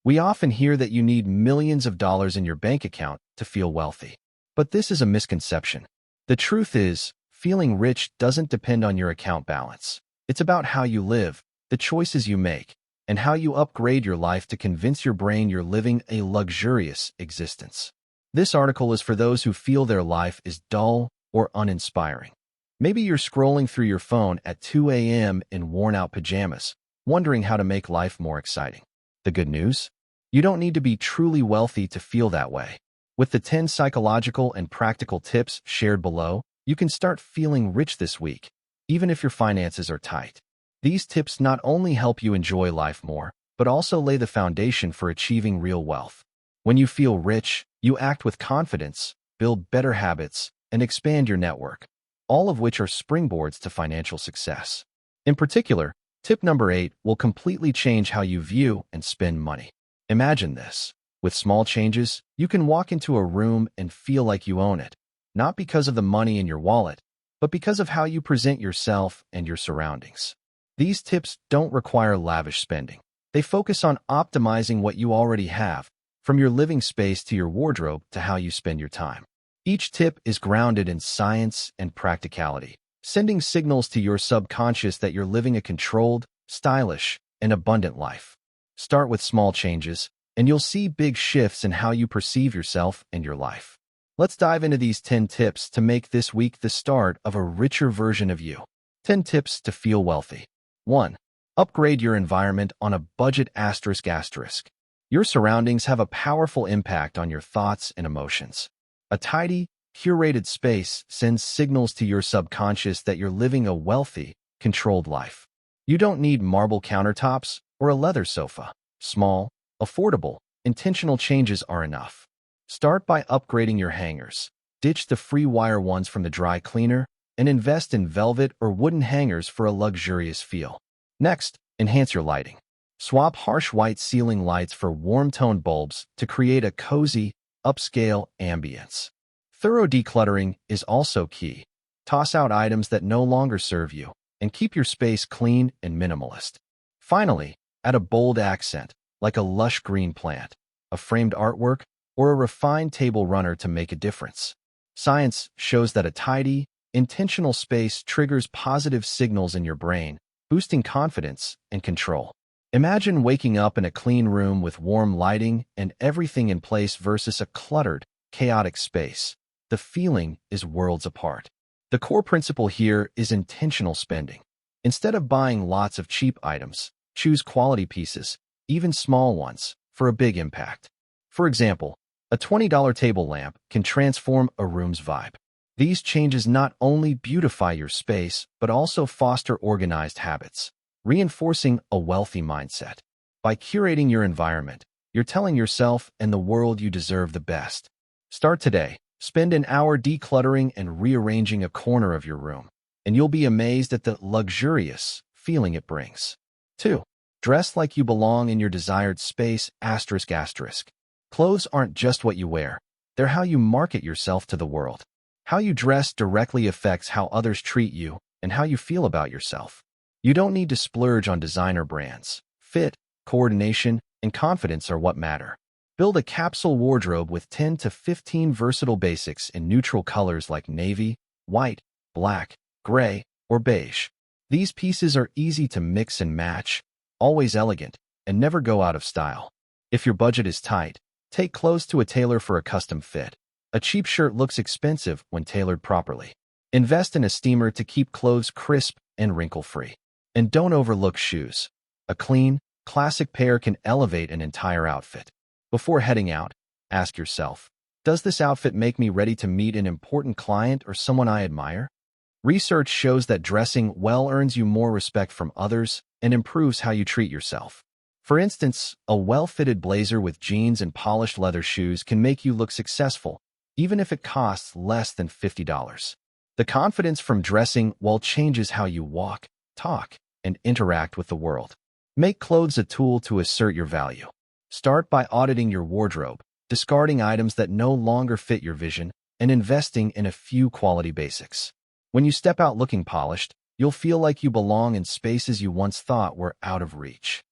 We often hear that you need millions of dollars in your bank account to feel wealthy. But this is a misconception. The truth is, feeling rich doesn't depend on your account balance. It's about how you live, the choices you make, and how you upgrade your life to convince your brain you're living a luxurious existence. This article is for those who feel their life is dull or uninspiring. Maybe you're scrolling through your phone at 2 a.m. in worn-out pajamas, wondering how to make life more exciting. The good news? You don't need to be truly wealthy to feel that way. With the 10 psychological and practical tips shared below, you can start feeling rich this week, even if your finances are tight. These tips not only help you enjoy life more, but also lay the foundation for achieving real wealth. When you feel rich, you act with confidence, build better habits, and expand your network, all of which are springboards to financial success. In particular, tip number 8 will completely change how you view and spend money. Imagine this. With small changes, you can walk into a room and feel like you own it, not because of the money in your wallet, but because of how you present yourself and your surroundings. These tips don't require lavish spending. They focus on optimizing what you already have, from your living space to your wardrobe to how you spend your time. Each tip is grounded in science and practicality, sending signals to your subconscious that you're living a controlled, stylish, and abundant life. Start with small changes, and you'll see big shifts in how you perceive yourself and your life. Let's dive into these 10 tips to make this week the start of a richer version of you. 10 tips to feel wealthy. 1. Upgrade your environment on a budget ***. Your surroundings have a powerful impact on your thoughts and emotions. A tidy, curated space sends signals to your subconscious that you're living a wealthy, controlled life. You don't need marble countertops or a leather sofa. Small, affordable, intentional changes are enough. Start by upgrading your hangers. Ditch the free wire ones from the dry cleaner and invest in velvet or wooden hangers for a luxurious feel. Next, enhance your lighting. Swap harsh white ceiling lights for warm-toned bulbs to create a cozy, upscale ambience. Thorough decluttering is also key. Toss out items that no longer serve you and keep your space clean and minimalist. Finally, add a bold accent, like a lush green plant, a framed artwork, or a refined table runner to make a difference. Science shows that a tidy, intentional space triggers positive signals in your brain, boosting confidence and control. Imagine waking up in a clean room with warm lighting and everything in place versus a cluttered, chaotic space. The feeling is worlds apart. The core principle here is intentional spending. Instead of buying lots of cheap items, choose quality pieces, even small ones, for a big impact. For example, a $20 table lamp can transform a room's vibe. These changes not only beautify your space, but also foster organized habits, reinforcing a wealthy mindset. By curating your environment, you're telling yourself and the world you deserve the best. Start today. Spend an hour decluttering and rearranging a corner of your room, and you'll be amazed at the luxurious feeling it brings. 2. Dress like you belong in your desired space ***. Clothes aren't just what you wear. They're how you market yourself to the world. How you dress directly affects how others treat you and how you feel about yourself. You don't need to splurge on designer brands. Fit, coordination, and confidence are what matter. Build a capsule wardrobe with 10 to 15 versatile basics in neutral colors like navy, white, black, gray, or beige. These pieces are easy to mix and match, always elegant, and never go out of style. If your budget is tight, take clothes to a tailor for a custom fit. A cheap shirt looks expensive when tailored properly. Invest in a steamer to keep clothes crisp and wrinkle-free. And don't overlook shoes. A clean, classic pair can elevate an entire outfit. Before heading out, ask yourself, does this outfit make me ready to meet an important client or someone I admire? Research shows that dressing well earns you more respect from others and improves how you treat yourself. For instance, a well-fitted blazer with jeans and polished leather shoes can make you look successful, even if it costs less than $50. The confidence from dressing well changes how you walk, talk, and interact with the world. Make clothes a tool to assert your value. Start by auditing your wardrobe, discarding items that no longer fit your vision, and investing in a few quality basics. When you step out looking polished, you'll feel like you belong in spaces you once thought were out of reach.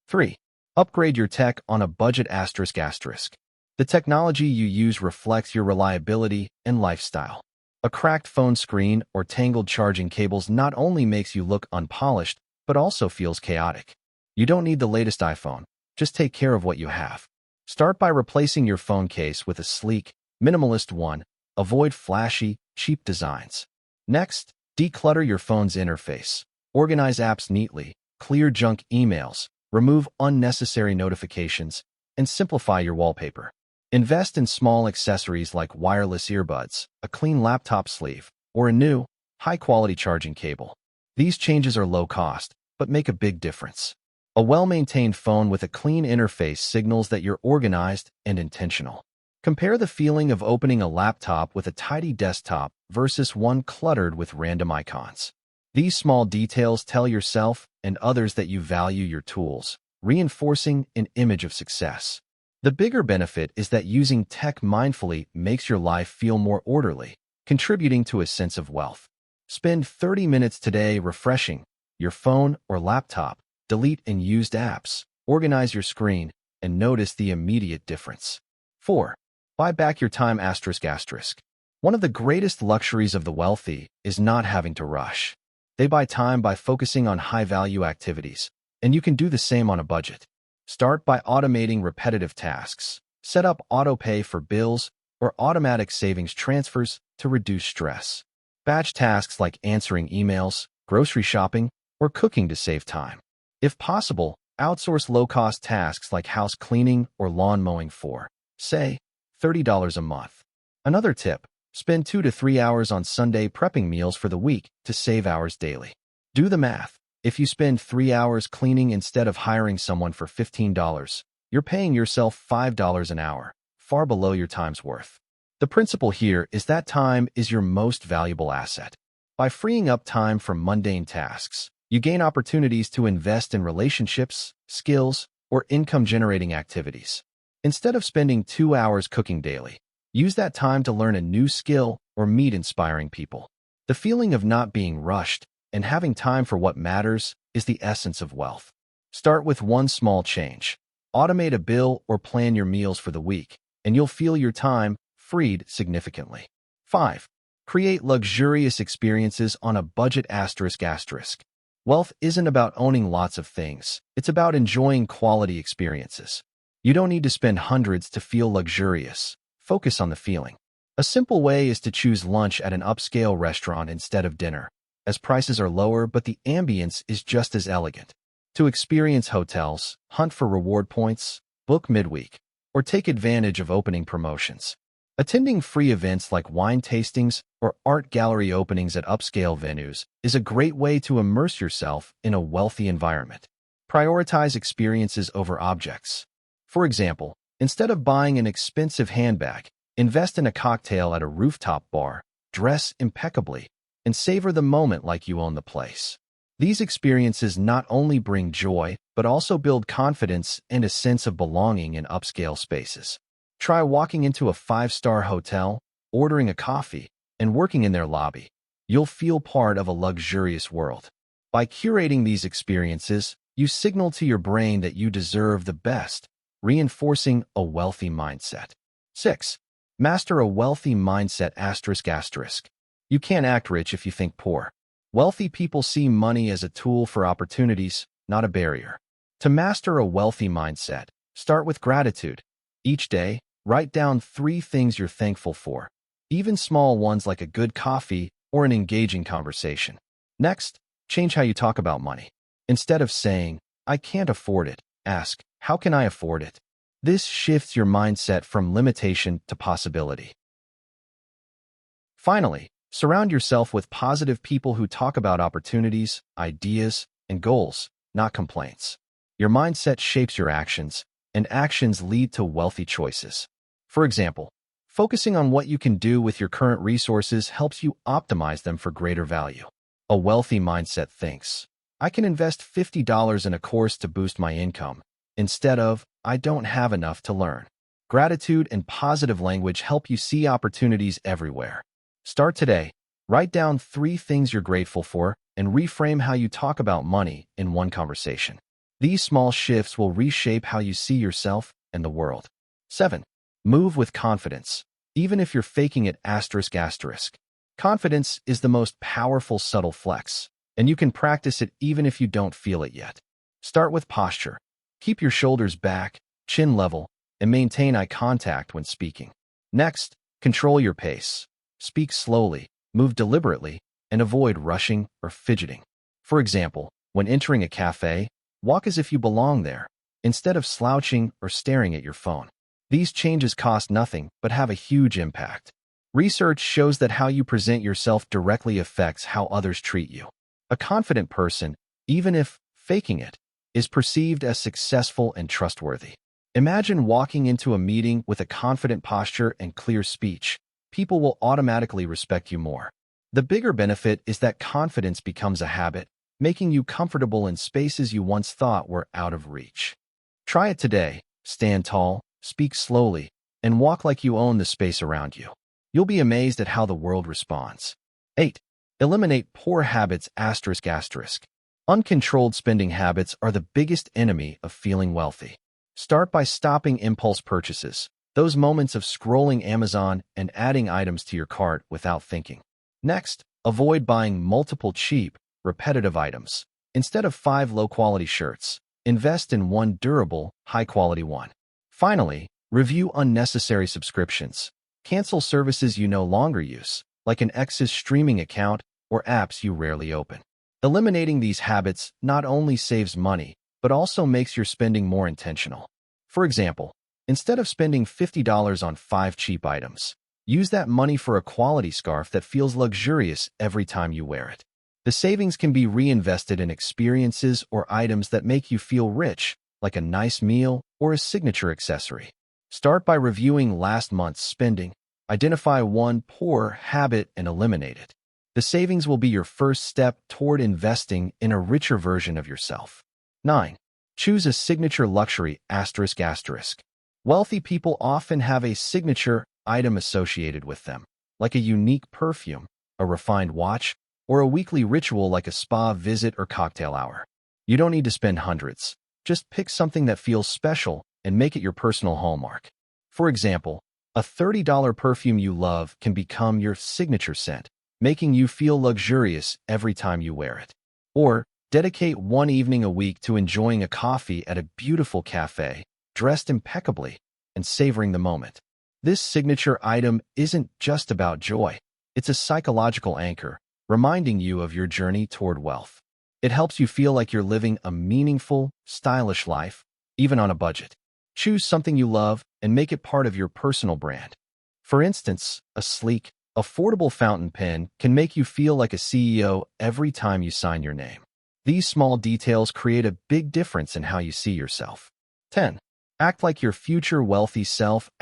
3. Upgrade your tech on a budget asterisk asterisk. The technology you use reflects your reliability and lifestyle. A cracked phone screen or tangled charging cables not only makes you look unpolished, but also feels chaotic. You don't need the latest iPhone. Just take care of what you have. Start by replacing your phone case with a sleek, minimalist one. Avoid flashy, cheap designs. Next, declutter your phone's interface. Organize apps neatly, clear junk emails, remove unnecessary notifications, and simplify your wallpaper. Invest in small accessories like wireless earbuds, a clean laptop sleeve, or a new, high-quality charging cable. These changes are low cost, but make a big difference. A well-maintained phone with a clean interface signals that you're organized and intentional. Compare the feeling of opening a laptop with a tidy desktop versus one cluttered with random icons. These small details tell yourself and others that you value your tools, reinforcing an image of success. The bigger benefit is that using tech mindfully makes your life feel more orderly, contributing to a sense of wealth. Spend 30 minutes today refreshing your phone or laptop, delete unused apps, organize your screen, and notice the immediate difference. 4. Buy back your time asterisk asterisk. One of the greatest luxuries of the wealthy is not having to rush. They buy time by focusing on high-value activities, and you can do the same on a budget. Start by automating repetitive tasks. Set up auto-pay for bills or automatic savings transfers to reduce stress. Batch tasks like answering emails, grocery shopping, or cooking to save time. If possible, outsource low-cost tasks like house cleaning or lawn mowing for, say, $30 a month. Another tip: spend 2 to 3 hours on Sunday prepping meals for the week to save hours daily. Do the math. If you spend 3 hours cleaning instead of hiring someone for $15, you're paying yourself $5 an hour, far below your time's worth. The principle here is that time is your most valuable asset. By freeing up time from mundane tasks, you gain opportunities to invest in relationships, skills, or income-generating activities. Instead of spending 2 hours cooking daily, use that time to learn a new skill or meet inspiring people. The feeling of not being rushed and having time for what matters is the essence of wealth. Start with one small change. Automate a bill or plan your meals for the week, and you'll feel your time freed significantly. 5. Create luxurious experiences on a budget asterisk asterisk. Wealth isn't about owning lots of things. It's about enjoying quality experiences. You don't need to spend hundreds to feel luxurious. Focus on the feeling. A simple way is to choose lunch at an upscale restaurant instead of dinner, as prices are lower but the ambience is just as elegant. To experience hotels, hunt for reward points, book midweek, or take advantage of opening promotions. Attending free events like wine tastings or art gallery openings at upscale venues is a great way to immerse yourself in a wealthy environment. Prioritize experiences over objects. For example, instead of buying an expensive handbag, invest in a cocktail at a rooftop bar, dress impeccably, and savor the moment like you own the place. These experiences not only bring joy, but also build confidence and a sense of belonging in upscale spaces. Try walking into a 5-star hotel, ordering a coffee, and working in their lobby. You'll feel part of a luxurious world. By curating these experiences, you signal to your brain that you deserve the best, reinforcing a wealthy mindset. 6. Master a wealthy mindset asterisk asterisk. You can't act rich if you think poor. Wealthy people see money as a tool for opportunities, not a barrier. To master a wealthy mindset, start with gratitude. Each day, write down 3 things you're thankful for, even small ones like a good coffee or an engaging conversation. Next, change how you talk about money. Instead of saying, "I can't afford it," ask, "How can I afford it?" This shifts your mindset from limitation to possibility. Finally, surround yourself with positive people who talk about opportunities, ideas, and goals, not complaints. Your mindset shapes your actions, and actions lead to wealthy choices. For example, focusing on what you can do with your current resources helps you optimize them for greater value. A wealthy mindset thinks, "I can invest $50 in a course to boost my income," instead of, "I don't have enough to learn." Gratitude and positive language help you see opportunities everywhere. Start today. Write down 3 things you're grateful for and reframe how you talk about money in one conversation. These small shifts will reshape how you see yourself and the world. 7. Move with confidence, even if you're faking it ***. Confidence is the most powerful subtle flex, and you can practice it even if you don't feel it yet. Start with posture. Keep your shoulders back, chin level, and maintain eye contact when speaking. Next, control your pace. Speak slowly, move deliberately, and avoid rushing or fidgeting. For example, when entering a cafe, walk as if you belong there, instead of slouching or staring at your phone. These changes cost nothing but have a huge impact. Research shows that how you present yourself directly affects how others treat you. A confident person, even if faking it, is perceived as successful and trustworthy. Imagine walking into a meeting with a confident posture and clear speech. People will automatically respect you more. The bigger benefit is that confidence becomes a habit, making you comfortable in spaces you once thought were out of reach. Try it today. Stand tall, speak slowly, and walk like you own the space around you. You'll be amazed at how the world responds. 8. Eliminate poor habits ***. Uncontrolled spending habits are the biggest enemy of feeling wealthy. Start by stopping impulse purchases, those moments of scrolling Amazon and adding items to your cart without thinking. Next, avoid buying multiple cheap, repetitive items. Instead of 5 low-quality shirts, invest in one durable, high-quality one. Finally, review unnecessary subscriptions. Cancel services you no longer use, like an ex's streaming account or apps you rarely open. Eliminating these habits not only saves money, but also makes your spending more intentional. For example, instead of spending $50 on 5 cheap items, use that money for a quality scarf that feels luxurious every time you wear it. The savings can be reinvested in experiences or items that make you feel rich, like a nice meal or a signature accessory. Start by reviewing last month's spending, identify one poor habit and eliminate it. The savings will be your first step toward investing in a richer version of yourself. 9. Choose a signature luxury ***. Wealthy people often have a signature item associated with them, like a unique perfume, a refined watch, or a weekly ritual like a spa visit or cocktail hour. You don't need to spend hundreds. Just pick something that feels special and make it your personal hallmark. For example, a $30 perfume you love can become your signature scent, making you feel luxurious every time you wear it. Or, dedicate one evening a week to enjoying a coffee at a beautiful cafe, dressed impeccably, and savoring the moment. This signature item isn't just about joy. It's a psychological anchor, reminding you of your journey toward wealth. It helps you feel like you're living a meaningful, stylish life, even on a budget. Choose something you love and make it part of your personal brand. For instance, a sleek, affordable fountain pen can make you feel like a CEO every time you sign your name. These small details create a big difference in how you see yourself. 10. Act like your future wealthy self ***.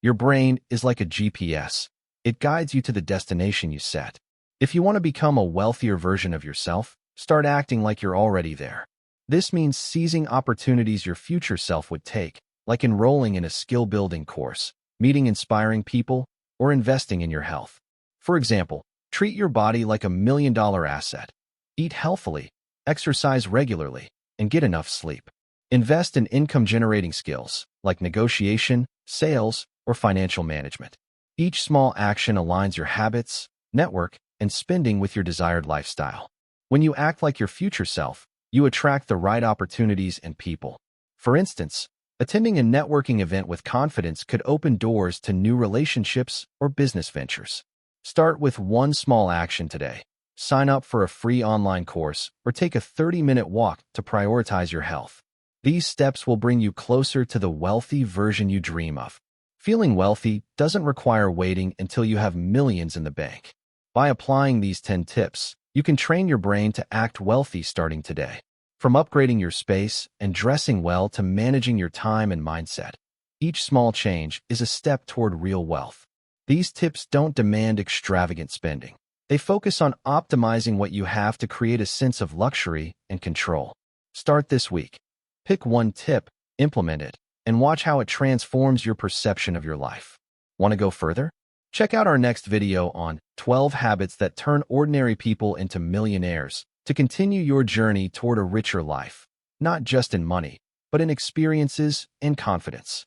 Your brain is like a GPS. It guides you to the destination you set. If you want to become a wealthier version of yourself, start acting like you're already there. This means seizing opportunities your future self would take, like enrolling in a skill-building course, meeting inspiring people, or investing in your health. For example, treat your body like $1 million asset. Eat healthily, exercise regularly, and get enough sleep. Invest in income-generating skills, like negotiation, sales, or financial management. Each small action aligns your habits, network, and spending with your desired lifestyle. When you act like your future self, you attract the right opportunities and people. For instance, attending a networking event with confidence could open doors to new relationships or business ventures. Start with one small action today. Sign up for a free online course or take a 30-minute walk to prioritize your health. These steps will bring you closer to the wealthy version you dream of. Feeling wealthy doesn't require waiting until you have millions in the bank. By applying these 10 tips, you can train your brain to act wealthy starting today. From upgrading your space and dressing well to managing your time and mindset, each small change is a step toward real wealth. These tips don't demand extravagant spending. They focus on optimizing what you have to create a sense of luxury and control. Start this week. Pick one tip, implement it, and watch how it transforms your perception of your life. Want to go further? Check out our next video on 12 habits that turn ordinary people into millionaires to continue your journey toward a richer life, not just in money, but in experiences and confidence.